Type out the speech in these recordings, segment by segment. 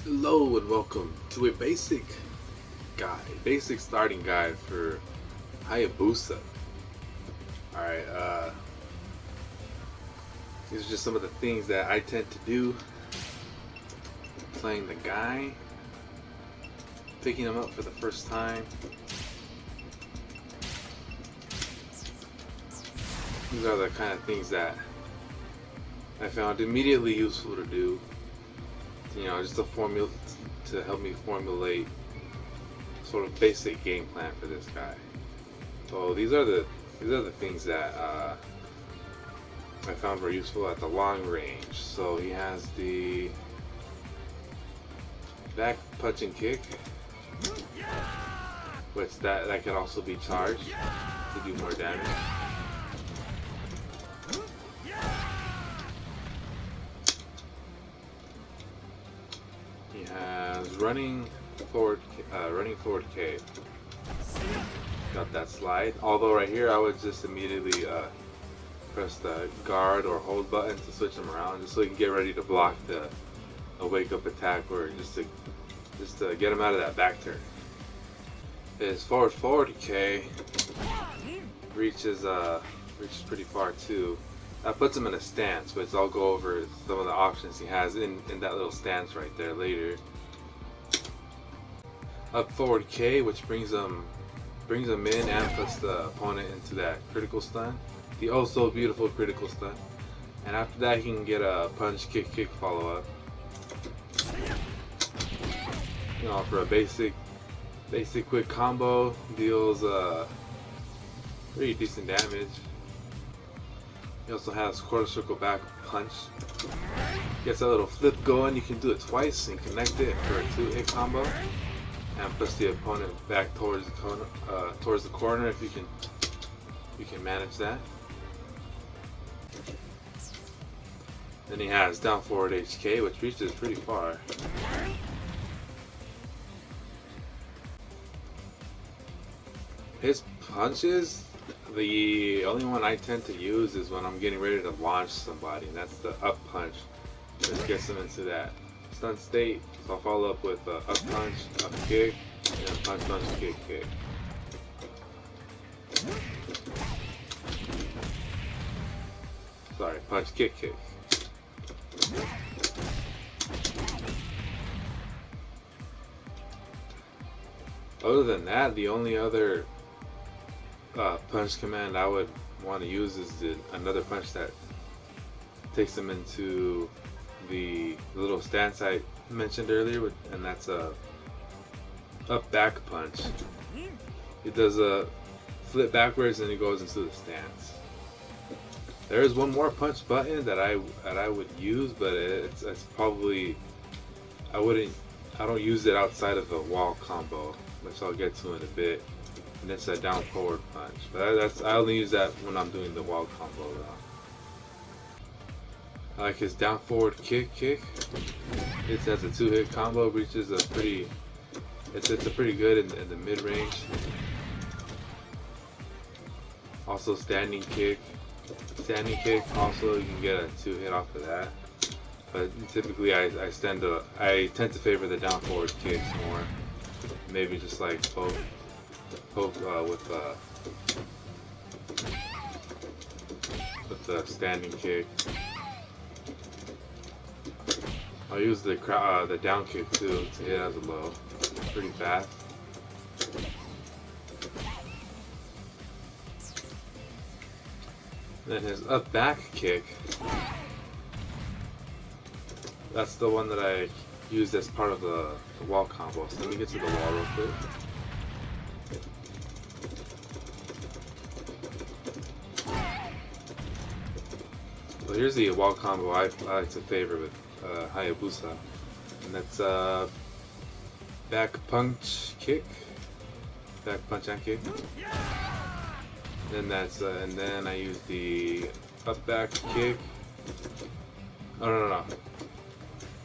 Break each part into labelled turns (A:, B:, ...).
A: Hello and welcome to a basic starting guide for Hayabusa. Alright, these are just some of the things that I tend to do playing the guy, picking him up for the first time. These are the kind of things that I found immediately useful to do. Just to help me formulate sort of basic game plan for this guy. So these are the things that I found very useful at the long range. So he has the back punch and kick, which that can also be charged to do more damage. He has running forward K. Got that slide. Although right here I would just immediately press the guard or hold button to switch him around, just so he can get ready to block a wake up attack, or just to get him out of that back turn. His forward K reaches pretty far too. That puts him in a stance, which I'll go over some of the options he has in that little stance right there later. Up forward K, which brings him in and puts the opponent into that critical stun, the oh so beautiful critical stun. And after that, he can get a punch kick follow up. For a basic quick combo, deals pretty decent damage. He also has quarter circle back punch. Gets a little flip going. You can do it twice and connect it for a 2-hit combo, and push the opponent back towards the corner if you can manage that. Then he has down forward HK, which reaches pretty far. His punches, the only one I tend to use is when I'm getting ready to launch somebody, and that's the up punch, which gets them into that stun state. So I'll follow up with up punch, up kick, and punch, kick. Sorry, punch, kick. Other than that, the only other punch command I would want to use is another punch that takes them into the little stance I mentioned earlier, and that's a up back punch. It does a flip backwards and it goes into the stance. There is one more punch button that I would use, but it's probably I don't use it outside of the wall combo, which I'll get to in a bit. And it's a down forward punch, but I only use that when I'm doing the wall combo though. I like his down forward kick. It has a 2-hit combo, reaches a pretty good in the mid range. Also standing kick also, you can get a 2-hit off of that. But typically I tend to favor the down forward kicks more. Maybe just like poke with the standing kick. I'll use the down kick too to hit as a low, pretty fast. Then his up back kick, that's the one that I used as part of the wall combo. So let me get to the wall real quick. So here's the wall combo I like to favor with Hayabusa, and that's back punch and kick. Then and then I use the up back kick. Oh no.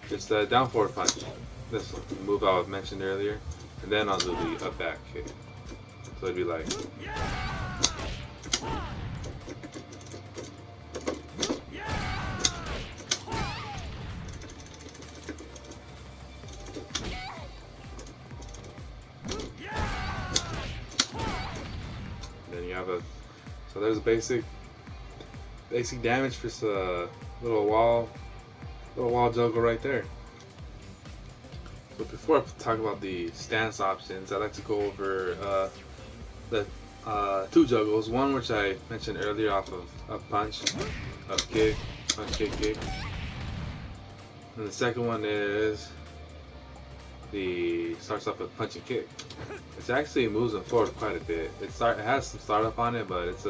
A: It's the down forward punch. This move I mentioned earlier, and then I'll do the up back kick. So it'd be like. So there's a basic damage for this little wall juggle right there. So before I talk about the stance options, I'd like to go over the two juggles. One which I mentioned earlier off of punch, up kick, punch, kick, kick. And the second one is starts off with punch and kick. It actually moves them forward quite a bit. It has some startup on it, but if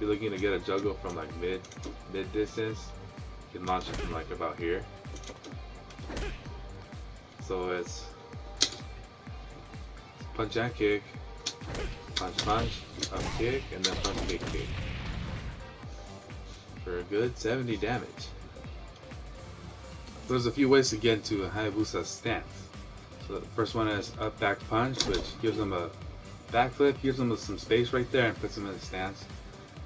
A: you're looking to get a juggle from like mid distance, you can launch it from like about here. So it's punch and kick, punch, punch, up kick, and then punch, kick, kick for a good 70 damage. There's a few ways to get into a Hayabusa stance. So the first one is up back punch, which gives them a backflip, gives them some space right there and puts them in a stance.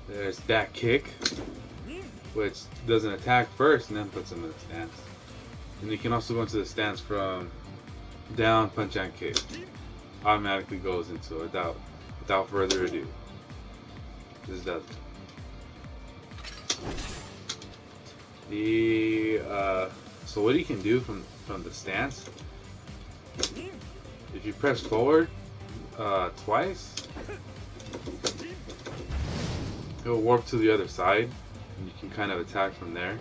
A: There's back kick, which does an attack first and then puts them in a stance. And you can also go into the stance from down, punch and kick. Automatically goes into it without further ado. This does it. So what you can do from the stance, if you press forward twice, it'll warp to the other side, and you can kind of attack from there.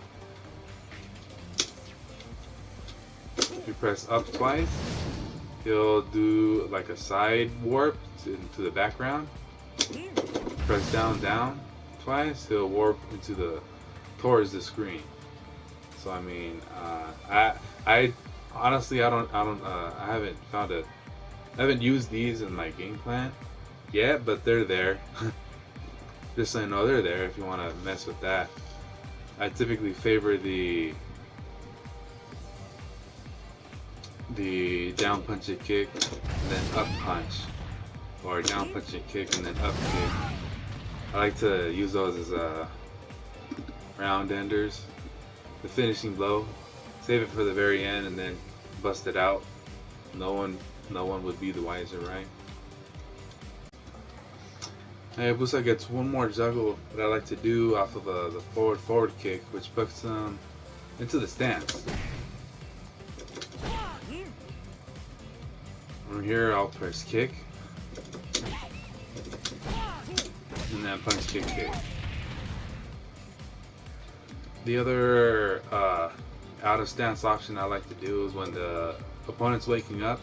A: If you press up twice, he'll do like a side warp into the background. Press down twice, he'll warp towards the screen. So I mean, I honestly I haven't used these in my game plan yet, but they're there. Just so you know, they're there if you want to mess with that. I typically favor the down punch and kick and then up punch, or down punch and kick and then up kick. I like to use those as round enders, the finishing blow. Save it for the very end and then bust it out. No one would be the wiser, right? Hayabusa gets one more juggle that I like to do off of the forward kick, which puts them into the stance. From here, I'll press kick, and then punch, kick, kick. The other out of stance option I like to do is when the opponent's waking up,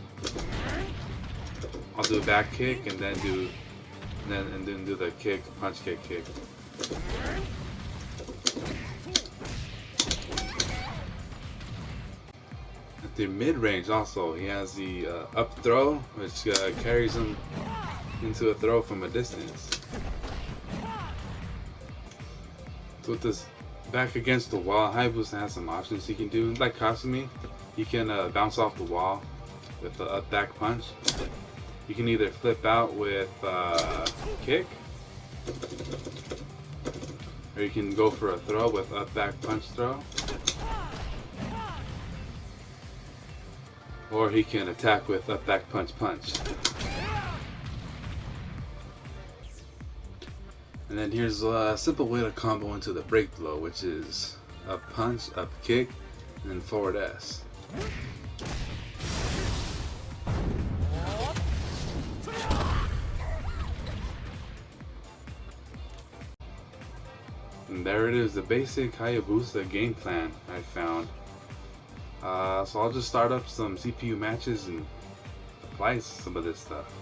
A: I'll do a back kick and then do the kick, punch, kick, kick. At the mid range, also he has the up throw, which carries him into a throw from a distance. So with this back against the wall, Hayabusa has some options you can do. Like Kasumi, you can bounce off the wall with the up back punch. You can either flip out with kick, or you can go for a throw with up back punch throw, or he can attack with up back punch punch. And then here's a simple way to combo into the break blow, which is up punch, up kick, and then forward S. And there it is, the basic Hayabusa game plan I found. So I'll just start up some CPU matches and apply some of this stuff.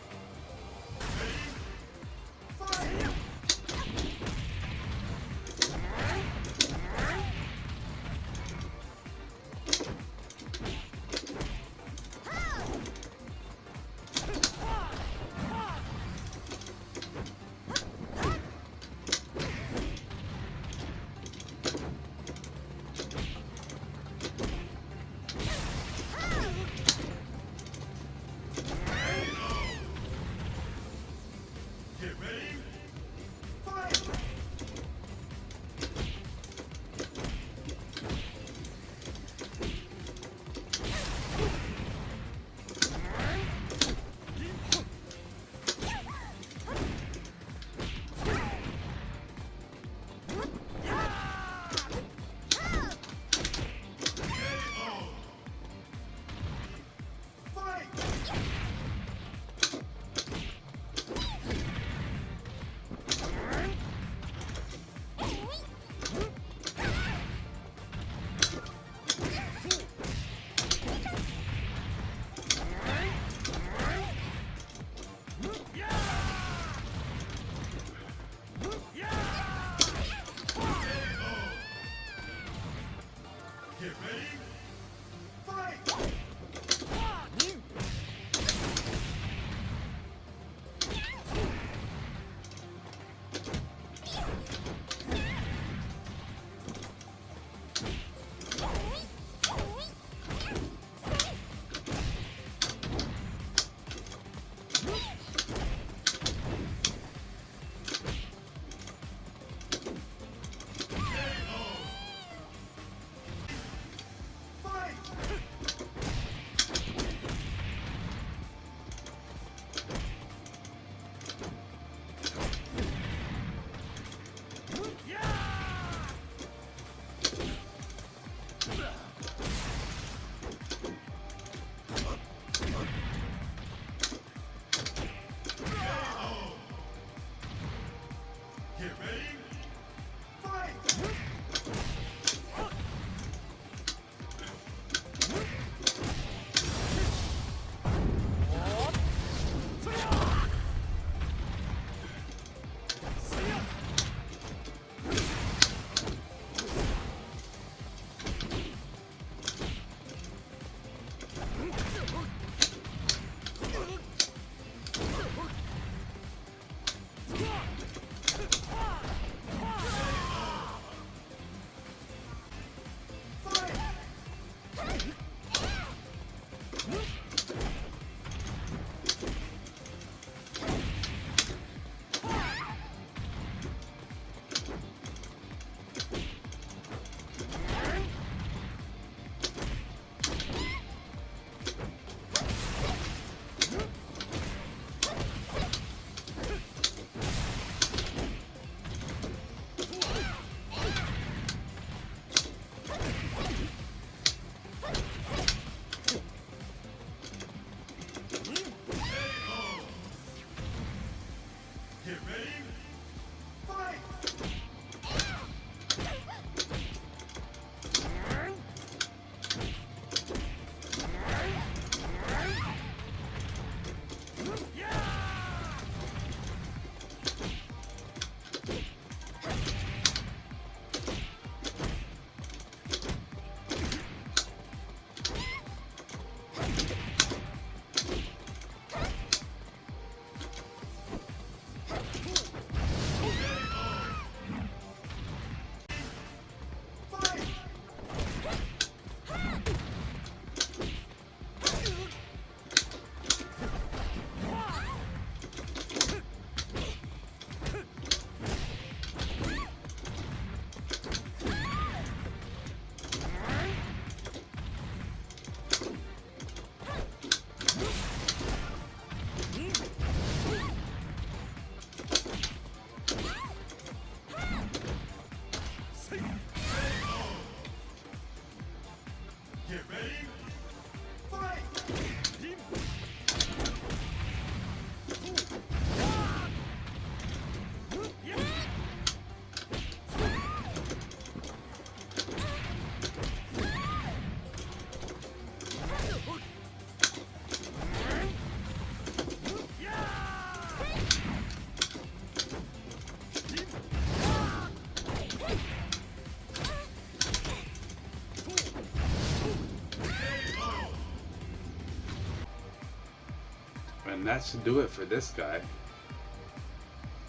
B: And that should do it for this guy.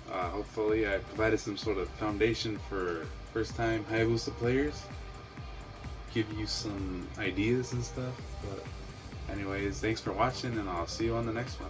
B: Hopefully I provided some sort of foundation for first time Hayabusa players. Give you some ideas and stuff. But anyways, thanks for watching and I'll see you on the next one.